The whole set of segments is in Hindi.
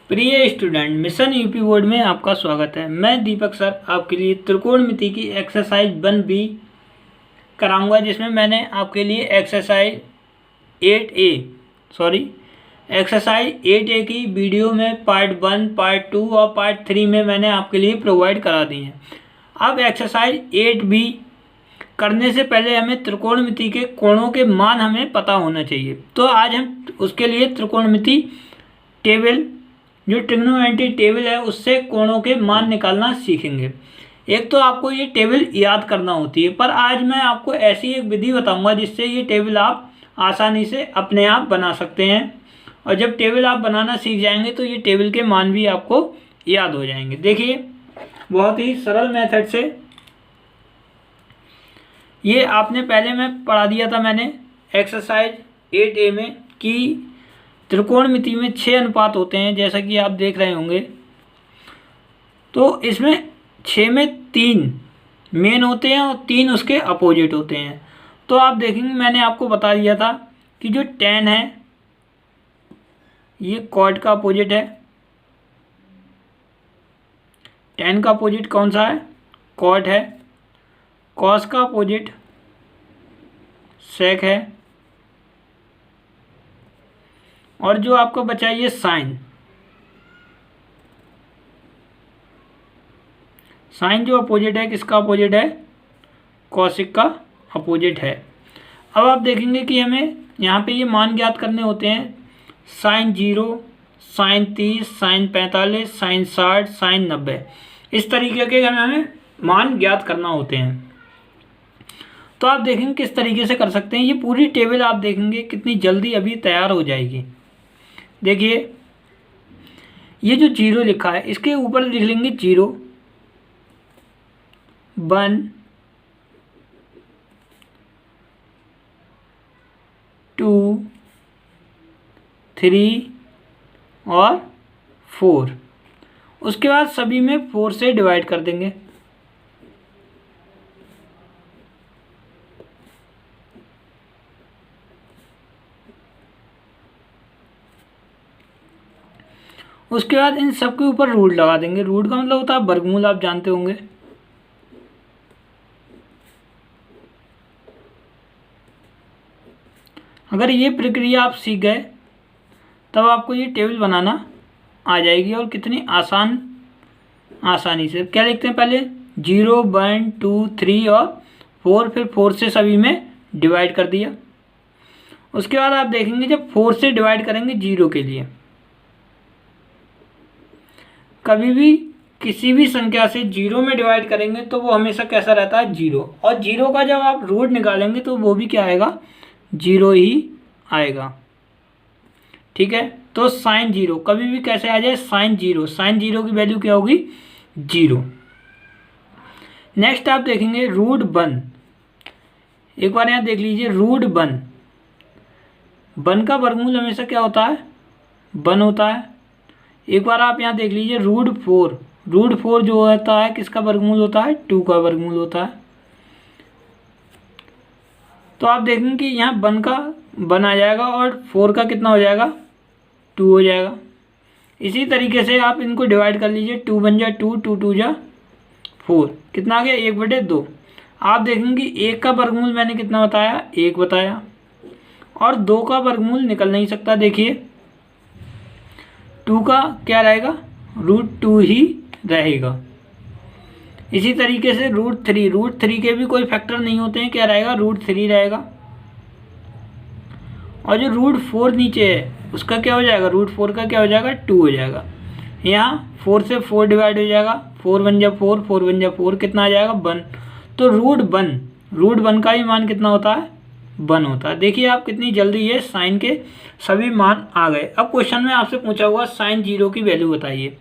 प्रिय स्टूडेंट, मिशन यूपी बोर्ड में आपका स्वागत है। मैं दीपक सर आपके लिए त्रिकोणमिति की एक्सरसाइज 1B कराऊंगा, जिसमें मैंने आपके लिए एक्सरसाइज 8A की वीडियो में पार्ट 1, पार्ट 2 और पार्ट 3 में मैंने आपके लिए प्रोवाइड करा दी है। अब एक्सरसाइज 8B करने से पहले हमें त्रिकोणमिति के कोणों के मान हमें पता होना चाहिए। तो आज हम उसके लिए त्रिकोणमिति टेबल, जो ट्रिग्नोमेट्री टेबल है, उससे कोणों के मान निकालना सीखेंगे। एक तो आपको ये टेबल याद करना होती है, पर आज मैं आपको ऐसी एक विधि बताऊंगा जिससे ये टेबल आप आसानी से अपने आप बना सकते हैं। और जब टेबल आप बनाना सीख जाएंगे तो ये टेबल के मान भी आपको याद हो जाएंगे। देखिए, बहुत ही सरल मेथड से ये आपने पहले में पढ़ा दिया था मैंने एक्सरसाइज 8A में कि त्रिकोणमिति में 6 अनुपात होते हैं, जैसा कि आप देख रहे होंगे। तो इसमें 6 में 3 मेन होते हैं और 3 उसके अपोजिट होते हैं। तो आप देखेंगे, मैंने आपको बता दिया था कि जो tan है ये cot का अपोजिट है। tan का अपोजिट कौन सा है? cot है। cos का अपोजिट sec है। और जो आपको बचा ये साइन जो अपोजिट है, किसका अपोजिट है? कॉसिक का अपोजिट है। अब आप देखेंगे कि हमें यहाँ पे ये मान ज्ञात करने होते हैं। Sine 0, sine 30, sine 45, sine 60, sine 90, इस तरीके के हमें मान ज्ञात करना होते हैं। तो आप देखेंगे किस तरीके से कर सकते हैं। ये पूरी टेबल आप देखेंगे कितनी जल्दी अभी तैयार हो जाएगी। देखिए, ये जो 0 लिखा है, इसके ऊपर लिख लेंगे 0, 1, 2, 3 और 4। उसके बाद सभी में 4 से डिवाइड कर देंगे। उसके बाद इन सब के ऊपर रूट लगा देंगे। रूट का मतलब होता है वर्गमूल, आप जानते होंगे। अगर ये प्रक्रिया आप सीख गए तब आपको ये टेबल बनाना आ जाएगी। और कितनी आसानी से क्या लिखते हैं, पहले 0, 1, 2, 3 और 4, फिर 4 से सभी में डिवाइड कर दिया। उसके बाद आप देखेंगे जब 4 से डिवाइड करेंगे 0 के लिए, कभी भी किसी भी संख्या से 0 में डिवाइड करेंगे तो वो हमेशा कैसा रहता है? 0। और 0 का जब आप रूट निकालेंगे तो वो भी क्या आएगा? 0 ही आएगा। ठीक है, तो साइन 0 कभी भी कैसे आ जाए? साइन 0। साइन 0 की वैल्यू क्या होगी? 0। नेक्स्ट आप देखेंगे रूट 1। एक बार यहाँ देख लीजिए, रूट 1 का वर्गमूल हमेशा क्या होता है? 1 होता है। एक बार आप यहाँ देख लीजिए रूट 4 जो होता है किसका वर्गमूल होता है? 2 का वर्गमूल होता है। तो आप देखेंगे कि यहाँ 1 का 1 आ जाएगा और 4 का कितना हो जाएगा? 2 हो जाएगा। इसी तरीके से आप इनको डिवाइड कर लीजिए। 2 1 जा 2, 2 2 जा 4, कितना आ गया? 1/2। आप देखेंगे 1 का वर्गमूल मैंने कितना बताया? 1 बताया। और 2 का वर्गमूल निकल नहीं सकता। देखिए, 2 का क्या रहेगा? रूट 2 ही रहेगा। इसी तरीके से रूट 3 के भी कोई फैक्टर नहीं होते हैं, क्या रहेगा? रूट 3 रहेगा। और जो रूट 4 नीचे है उसका क्या हो जाएगा? रूट 4 का क्या हो जाएगा? 2 हो जाएगा। यहाँ 4 से 4 डिवाइड हो जाएगा। 4 1 जा 4, 4 1 जा 4, कितना आ जाएगा? 1। तो रूट 1 का ही मान कितना होता है? 1 होता है। देखिए आप कितनी जल्दी ये साइन के सभी मान आ गए। अब क्वेश्चन में आपसे पूछा हुआ साइन 0 की वैल्यू बताइए।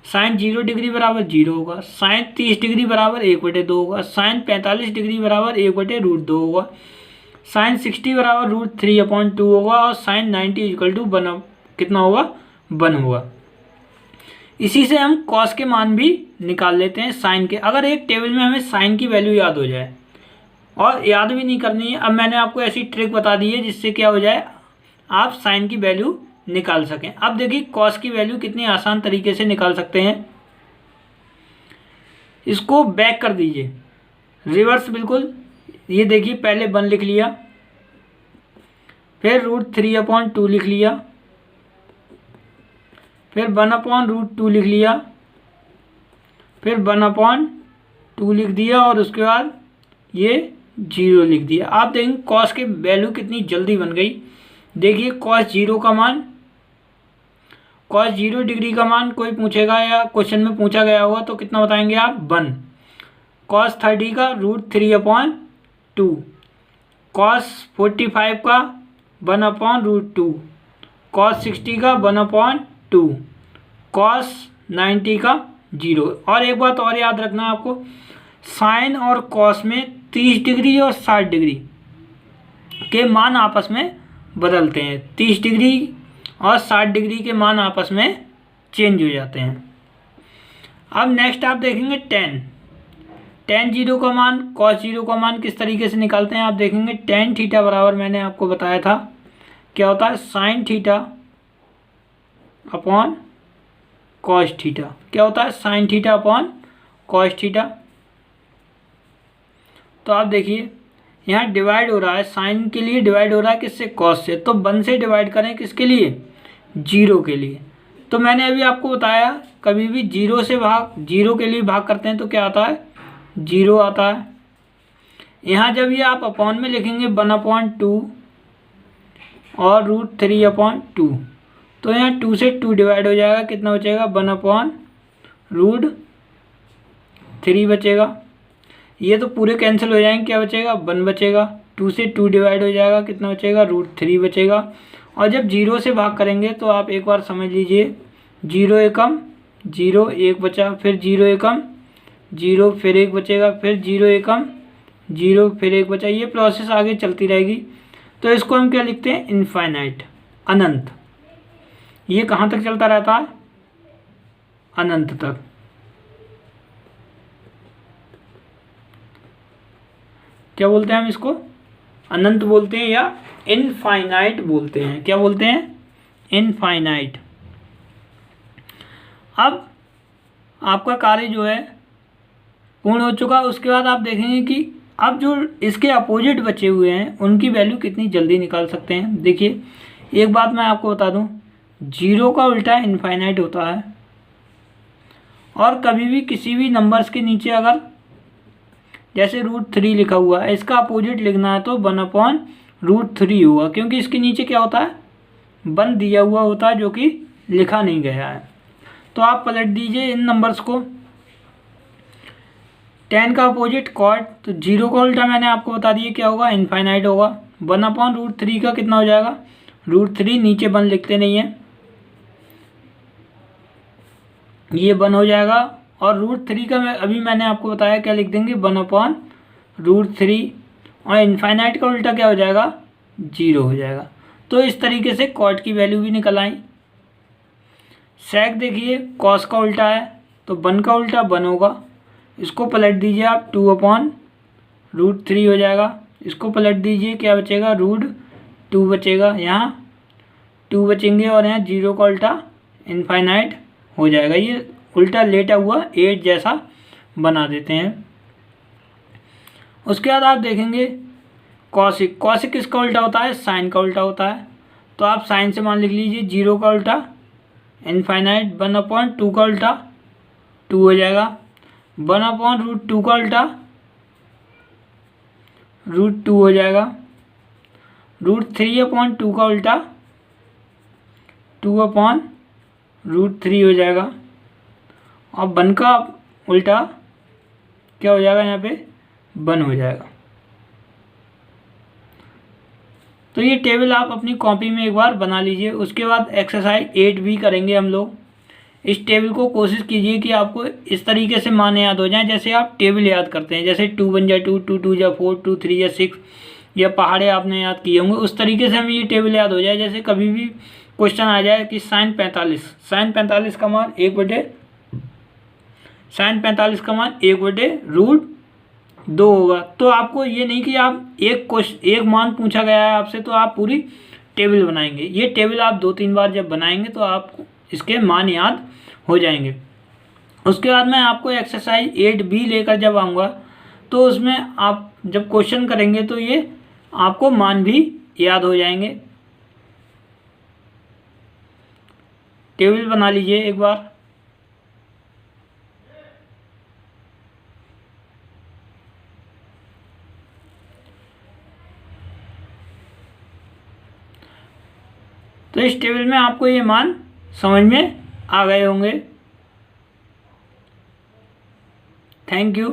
साइन 0 डिग्री बराबर 0 होगा। साइन 30 डिग्री बराबर 1/2 होगा। साइन 45 डिग्री बराबर 1/√2 होगा। साइन 60 बराबर √3/2 होगा। और साइन 90 इक्वल टू 1 कितना होगा? 1 होगा। इसी से हम कॉस के मान भी निकाल लेते हैं साइन के। अगर एक टेबल में हमें साइन की वैल्यू याद हो जाए, और याद भी नहीं करनी है, अब मैंने आपको ऐसी ट्रिक बता दी है जिससे क्या हो जाए, आप साइन की वैल्यू निकाल सकें। अब देखिए कॉस की वैल्यू कितनी आसान तरीके से निकाल सकते हैं। इसको बैक कर दीजिए, रिवर्स बिल्कुल। ये देखिए पहले 1 लिख लिया, फिर √3/2 लिख लिया, फिर 1/√2 लिख लिया, फिर 1/2 लिख दिया और उसके बाद ये 0 लिख दिया। आप देखेंगे कॉस की वैल्यू कितनी जल्दी बन गई। देखिए कॉस 0 का मान, कॉस 0 डिग्री का मान कोई पूछेगा या क्वेश्चन में पूछा गया होगा तो कितना बताएंगे आप? 1। कॉस 30 का √3/2, कॉस 45 का 1/√2, कॉस 60 का 1/2, कॉस 90 का 0। और एक बात और याद रखना है आपको, साइन और कॉस में 30 डिग्री और 60 डिग्री के मान आपस में बदलते हैं। 30 डिग्री और 60 डिग्री के मान आपस में चेंज हो जाते हैं। अब नेक्स्ट आप देखेंगे tan 0 का मान, cos 0 का मान किस तरीके से निकालते हैं आप देखेंगे। tan थीटा बराबर मैंने आपको बताया था क्या होता है, sine theta upon cos theta. क्या होता है? Sine theta upon cos theta. तो आप देखिए यहाँ डिवाइड हो रहा है, साइन के लिए डिवाइड हो रहा है किससे? कॉस से। तो 1 से डिवाइड करें किसके लिए? 0 के लिए। तो मैंने अभी आपको बताया कभी भी 0 के लिए भाग करते हैं तो क्या आता है? 0 आता है। यहाँ जब ये आप अपॉन में लिखेंगे 1/2 और √3/2, तो यहाँ 2 से 2 डिवाइड हो जाएगा, कितना बचेगा? 1/√3 बचेगा। ये तो पूरे कैंसिल हो जाएंगे, क्या बचेगा? 1 बचेगा। 2 से 2 डिवाइड हो जाएगा, कितना बचेगा? √3 बचेगा। और जब 0 से भाग करेंगे तो आप एक बार समझ लीजिए, 0 एकम 0, 1 बचा, फिर 0 एकम 0, फिर 1 बचेगा, फिर 0 एकम 0, फिर 1 बचा। ये प्रोसेस आगे चलती रहेगी। तो इसको हम क्या लिखते हैं? इनफाइनाइट, अनंत। ये कहाँ तक चलता रहता है? अनंत तक। क्या बोलते हैं हम इसको? अनंत बोलते हैं या इनफाइनाइट बोलते हैं। क्या बोलते हैं? इनफाइनाइट। अब आपका कार्य जो है पूर्ण हो चुका। उसके बाद आप देखेंगे कि अब जो इसके अपोजिट बचे हुए हैं उनकी वैल्यू कितनी जल्दी निकाल सकते हैं। देखिए एक बात मैं आपको बता दूं, 0 का उल्टा इनफाइनाइट होता है। और कभी भी किसी भी नंबर्स के नीचे अगर जैसे √3 लिखा हुआ है, इसका अपोजिट लिखना है तो 1/√3 होगा, क्योंकि इसके नीचे क्या होता है? 1 दिया हुआ होता है जो कि लिखा नहीं गया है। तो आप पलट दीजिए इन नंबर्स को। tan का अपोजिट cot, तो 0 का उल्टा मैंने आपको बता दिया क्या होगा? इनफाइनाइट होगा। 1/√3 का कितना हो जाएगा? √3, नीचे 1 लिखते नहीं है, ये 1 हो जाएगा। और √3 का अभी मैंने आपको बताया क्या लिख देंगे? 1/√3। और इनफाइनाइट का उल्टा क्या हो जाएगा? 0 हो जाएगा। तो इस तरीके से cot की वैल्यू भी निकल आई। sec देखिए cos का उल्टा है तो 1 का उल्टा 1 होगा। इसको पलट दीजिए आप, 2/√3 हो जाएगा। इसको पलट दीजिए, क्या बचेगा? √2 बचेगा। यहाँ 2 बचेंगे और यहाँ 0 का उल्टा इनफाइनाइट हो जाएगा। ये उल्टा लेटा हुआ 8 जैसा बना देते हैं। उसके बाद आप देखेंगे कॉसिक। कॉसिक किसका उल्टा होता है? साइन का उल्टा होता है। तो आप साइन से मान लिख लीजिए, 0 का उल्टा इनफाइनाइट, 1/2 का उल्टा 2 हो जाएगा, 1/√2 का उल्टा √2 हो जाएगा, √3/2 का उल्टा 2/√3 हो जाएगा। और 1 का उल्टा क्या हो जाएगा? यहाँ पे 1 हो जाएगा। तो ये टेबल आप अपनी कॉपी में एक बार बना लीजिए। उसके बाद एक्सरसाइज 8 भी करेंगे हम लोग। इस टेबल को कोशिश कीजिए कि आपको इस तरीके से मान याद हो जाएं जैसे आप टेबल याद करते हैं, जैसे 2 1 जा 2, 2 2 जा 4, 2 3 जा 6, या पहाड़े आपने याद किए होंगे, उस तरीके से हमें ये टेबल याद हो जाए। जैसे कभी भी क्वेश्चन आ जाए कि साइन 45 का मान 1/√2 होगा। तो आपको ये नहीं कि आप एक मान पूछा गया है आपसे तो आप पूरी टेबल बनाएंगे। ये टेबल आप 2-3 बार जब बनाएंगे तो आपको इसके मान याद हो जाएंगे। उसके बाद मैं आपको एक्सरसाइज 8B लेकर जब आऊँगा तो उसमें आप जब क्वेश्चन करेंगे तो ये आपको मान भी याद हो जाएंगे। टेबल बना लीजिए एक बार। तो इस टेबल में आपको ये मान समझ में आ गए होंगे। Thank you.